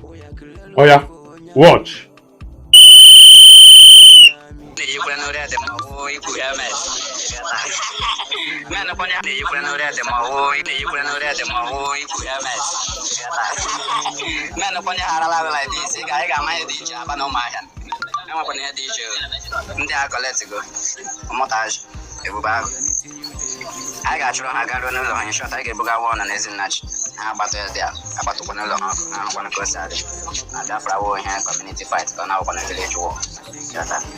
Oh yeah, watch. I got you on a gun and shot. I get Buga one and isn't much. About there, about to one along. I want to go sad. And therefore, I will have community fight. But now, on a village war.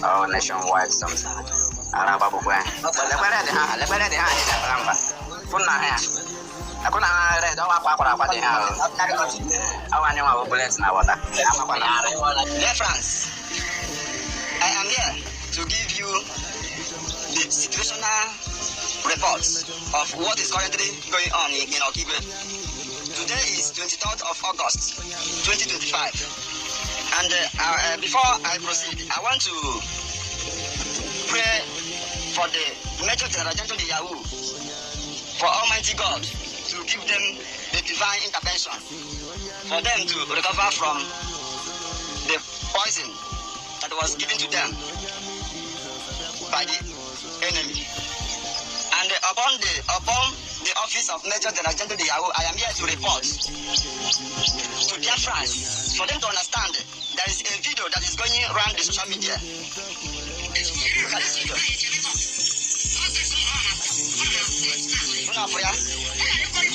Our nationwide something. Arababu. Let the hand is a ramba. For now, I couldn't read all about the house. I want you our bullets now. Dear friends, I am here to give you the situational reports of what is currently going on in Okigwe. Today is 23rd of August 2025, and before I proceed, I want to pray for the Major General General Yahoo, for Almighty God to give them the divine intervention, for them to recover from the poison that was given to them by the enemy. And upon the office of Major General General Yahoo, I am here to report to their friends for them to understand there is a video that is going around the social media. Look at this video.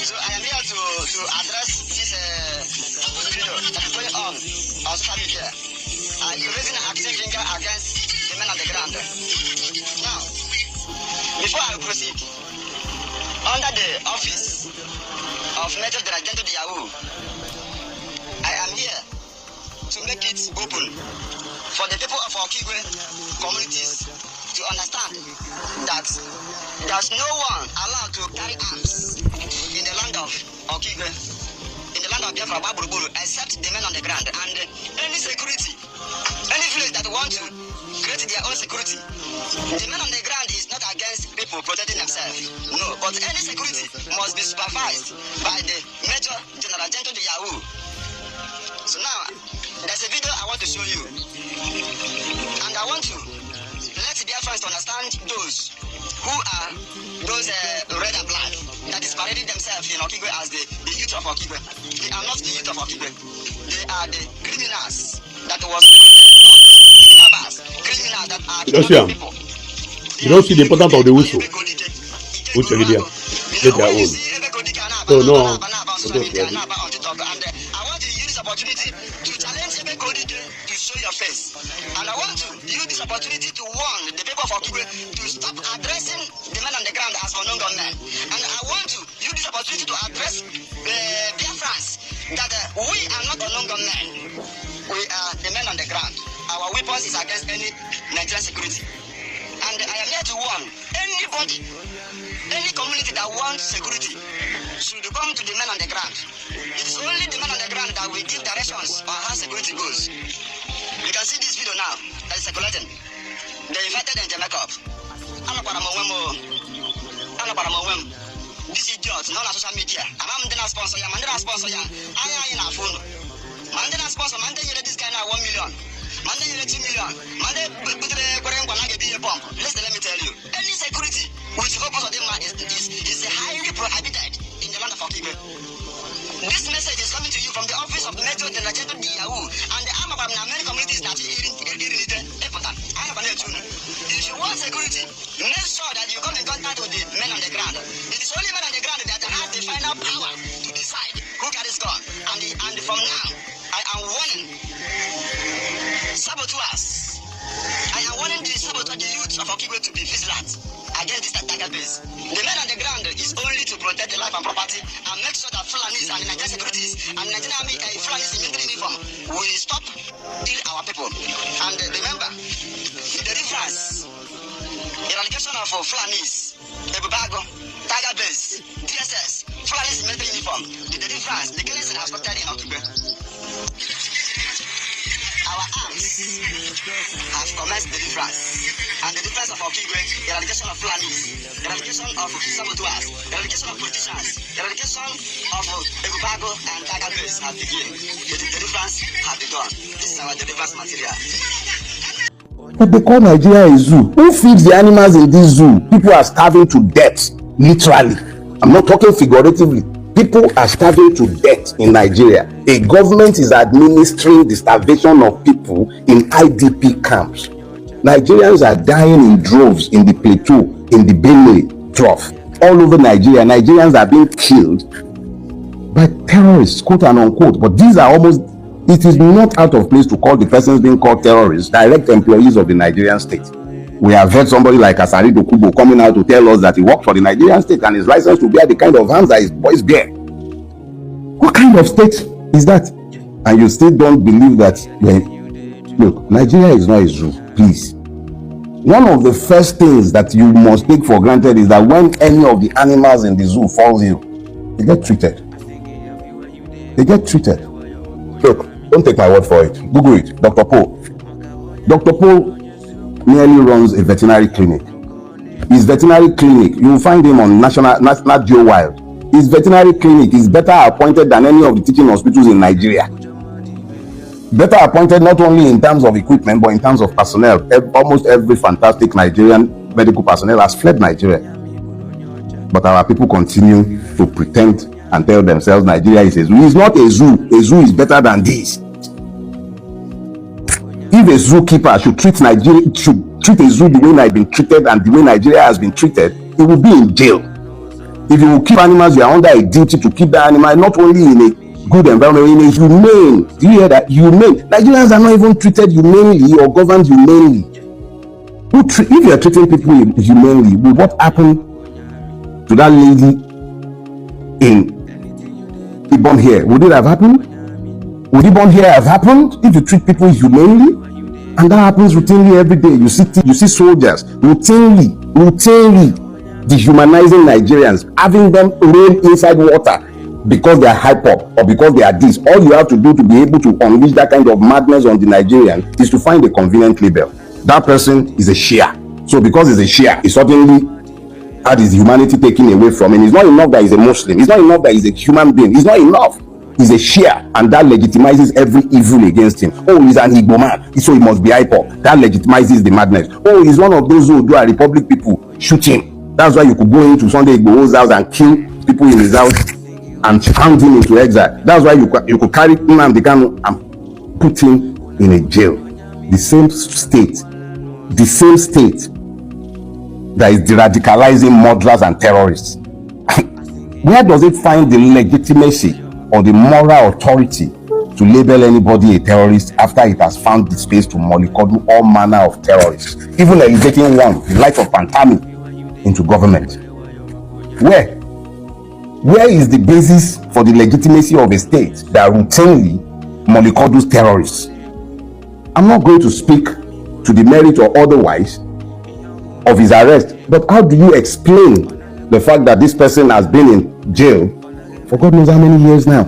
So I am here to address this video that is going on social media. I'm raising an accusation finger against the men on the ground. Now, before I proceed, under the office of Major General Yahoo, I am here to make it open for the people of Okigwe communities to understand that there's no one allowed to carry arms in the land of Okigwe, in the land of Biafra, Baburuburu, except the men on the ground. And any security, any village that want to create their own security, the men on the ground is not against people protecting themselves. No, but any security must be supervised by the Major General General Yahoo. So now, there's a video I want to show you. And I want to let the friends to understand those who are those red and black that is parading themselves in Okigwe as the youth of Okigwe. They are not the youth of Okigwe. They are the criminals that was criminals that are killing people. You don't see the importance of the whistle. Which are there? Get their own. So no. And I want to use this opportunity to challenge everybody to show your face. And I want to use this opportunity to warn the people of Okigwe to stop addressing the men on the ground as unknown gunmen. And I want to use this opportunity to address their friends that we are not unknown gunmen. We are the men on the ground. Our weapons is against any Nigerian security. And I am here to warn anybody, any community that wants security should come to the men on the ground. It is only the men on the ground that will give directions on how security goes. You can see this video now that is circulating. They invited them to make up. This idiot, not on social media. I'm not sponsor ya, I'm not sponsor ya. I am in a phone. I'm not sponsor, I'm not this guy now 1 million. Monday 2 million. Monday let me tell you. Any security which focus on them is highly prohibited in the land of Okigwe. This message is coming to you from the office of Metro General Yahoo and the arm of many communities that important. If you want security, make sure that you come in contact with the men on the ground. It is only men on the ground that have the final power to decide who carries gun. And from now, I am warning saboteurs. I am warning the saboteurs, the youth of Okigwe to be vigilant against this tiger base. The men on the ground is only to protect the life and property and make sure that Fulanis and the Nigerian securities and the Nigerian army Fulanis in military uniform will stop killing our people. And remember, the difference, eradication of Fulanis, Ebubago, tiger base, DSS, Fulanis in military uniform, the difference, the killing has started in Okigwe. Our arms has commenced the difference. And the difference of Okigwe, the eradication of Fulanis, the eradication of saboteurs, the eradication of politicians, the eradication of Ebubago and Tagabes has begun. The difference has begun. This is our deliverance material. But they call Nigeria a zoo. Who feeds the animals in this zoo? People are starving to death, literally. I'm not talking figuratively. People are starving to death in Nigeria. A government is administering the starvation of people in IDP camps. Nigerians are dying in droves in the plateau, in the Benue trough. All over Nigeria, Nigerians are being killed by terrorists, quote and unquote. But these are almost, it is not out of place to call the persons being called terrorists direct employees of the Nigerian state. We have heard somebody like Asari Dokubo coming out to tell us that he worked for the Nigerian state and is licensed to bear the kind of arms that his boys bear. What kind of state is that? And you still don't believe that? Look, Nigeria is not a zoo, please. One of the first things that you must take for granted is that when any of the animals in the zoo falls ill, they get treated. They get treated. Look, don't take my word for it. Google it. Dr. Poe. Dr. Poe merely runs a veterinary clinic. His veterinary clinic, you will find him on National Geo Wild. His veterinary clinic is better appointed than any of the teaching hospitals in Nigeria. Better appointed not only in terms of equipment, but in terms of personnel. Almost every fantastic Nigerian medical personnel has fled Nigeria. But our people continue to pretend and tell themselves Nigeria is a zoo. It's not a zoo. A zoo is better than this. If a zookeeper should treat a zoo the way I've been treated and the way Nigeria has been treated, it will be in jail. If you will keep animals, you are under a duty to keep the animal not only in a good environment, in a humane. Do you hear that? Humane. Nigerians are not even treated humanely or governed humanely. If you are treating people humanely, what happened to that lady in Ibom here? Would it have happened? Would Ibom here have happened if you treat people humanely? And that happens routinely every day. You see soldiers routinely dehumanizing Nigerians, having them roll inside water because they are hyper or because they are this. All you have to do to be able to unleash that kind of madness on the Nigerian is to find a convenient label. That person is a Shia. So because he's a Shia, he suddenly had his humanity taken away from him. It's not enough that he's a Muslim. It's not enough that he's a human being. It's not enough. He's a Shia, and that legitimizes every evil against him. Oh, he's an Igbo man, so he must be hyper. That legitimizes the madness. Oh, he's one of those who are Republic people. Shoot him. That's why you could go into Sunday Igbo's house and kill people in his house and pound him into exile. That's why you could carry Nnamdi Kanu and put him in a jail. The same state that is de-radicalizing murderers and terrorists. Where does it find the legitimacy or the moral authority to label anybody a terrorist after it has found the space to mollycoddle all manner of terrorists, even elevating one, the life of Pantami, into government? Where is the basis for the legitimacy of a state that routinely mollycoddles terrorists? I'm not going to speak to the merit or otherwise of his arrest, but how do you explain the fact that this person has been in jail for God knows how many years now?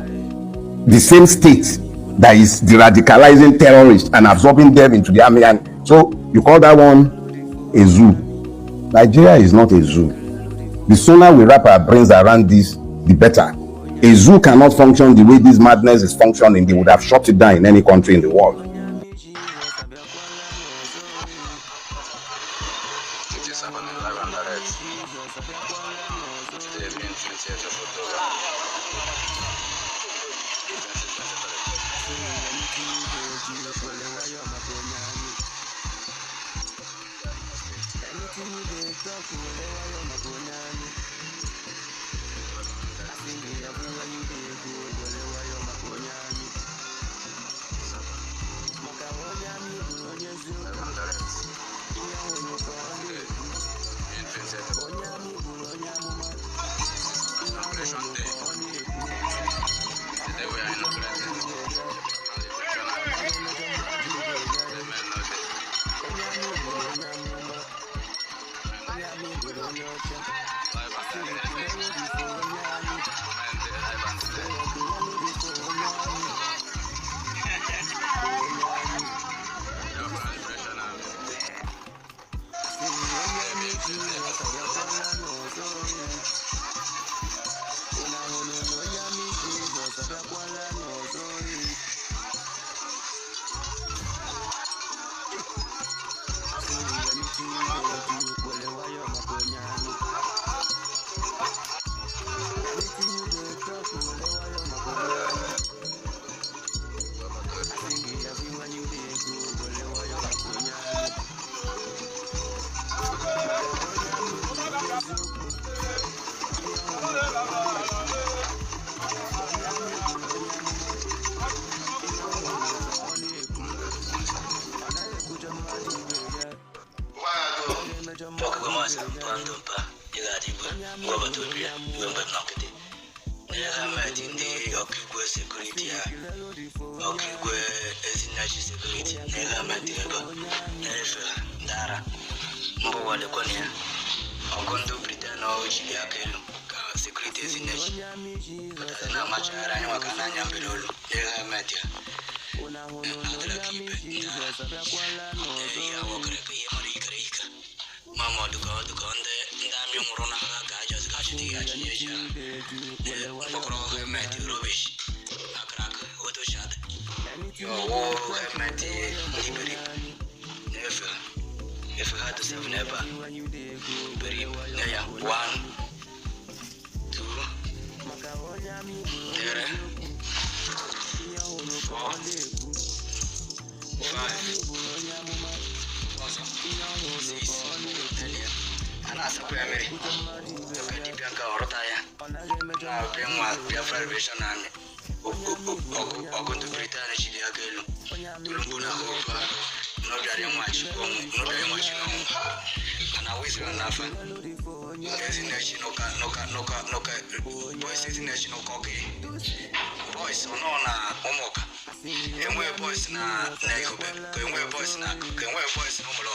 The same state that is de-radicalizing terrorists and absorbing them into the army, and so you call that one a zoo. Nigeria is not a zoo. The sooner we wrap our brains around this, the better. A zoo cannot function the way this madness is functioning. They would have shut it down in any country in the world. masa pandumpa igadi gwa batopia ngomba nakete nega mati ndi okigwe security ya okigwe ezinachi security nega mati ngo nefe ndara mbo wale konia ogondo britano uchi yakelo ka security ezinachi patana machara ni wakana nyambelolo nega mati adala kipe ya wakreka yemarika mama dukonde ndamyo murona ga jazgashi ya chinyesha bokro meti rubbish akrak oto shad yo meti liberi if you had to save never beri ya 1 2 3 ana sabu ya mere wakati pia ka orota ya na pemwa pia frustration ame ogondo britana chili agelo tulunguna hofa no byari mwachi no ana wisi nafa ngezi national noka boys national koke boys onona omoka enwe boys na ikobe enwe boys na umulo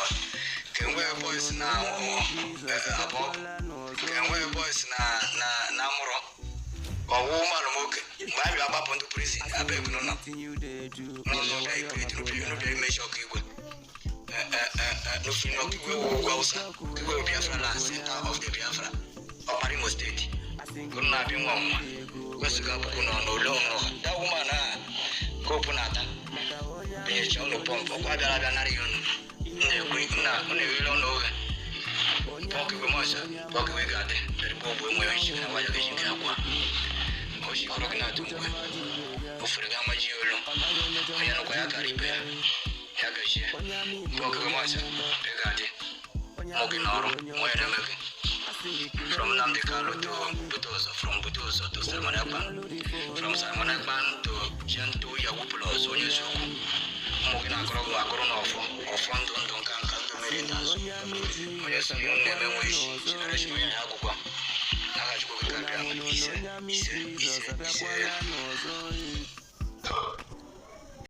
kenwe boys na abo kenwe boys na muro owo malumoke babi abapo ndu prison abeg no dai create no dai me shock igwe no film no igwe wo gausa igwe Biafra land center of the Biafra Oparimo state kuna bi nwa kwesiga buku no longo da woman na ko punata be chono pompo kwa bia na riyon ne kuna ne wilo no poki we mosha poki we gade per bobo mwe shi na waya ke shinga kwa ko shi ko na tungwe ofrega majiolo aya no kwa ya karibe ya gashi poki we mosha pe gade mogi noro mwe na meke from Namdekalo to Butoso, from Butoso to Salmonakban, from Salmonakban to Gentu Yagupulos, on your show. Mogina Grogo, Agronof, or Fondon Duncan, Canto Meritas. When you say you never wish, Generation Yaguba, Nagajo,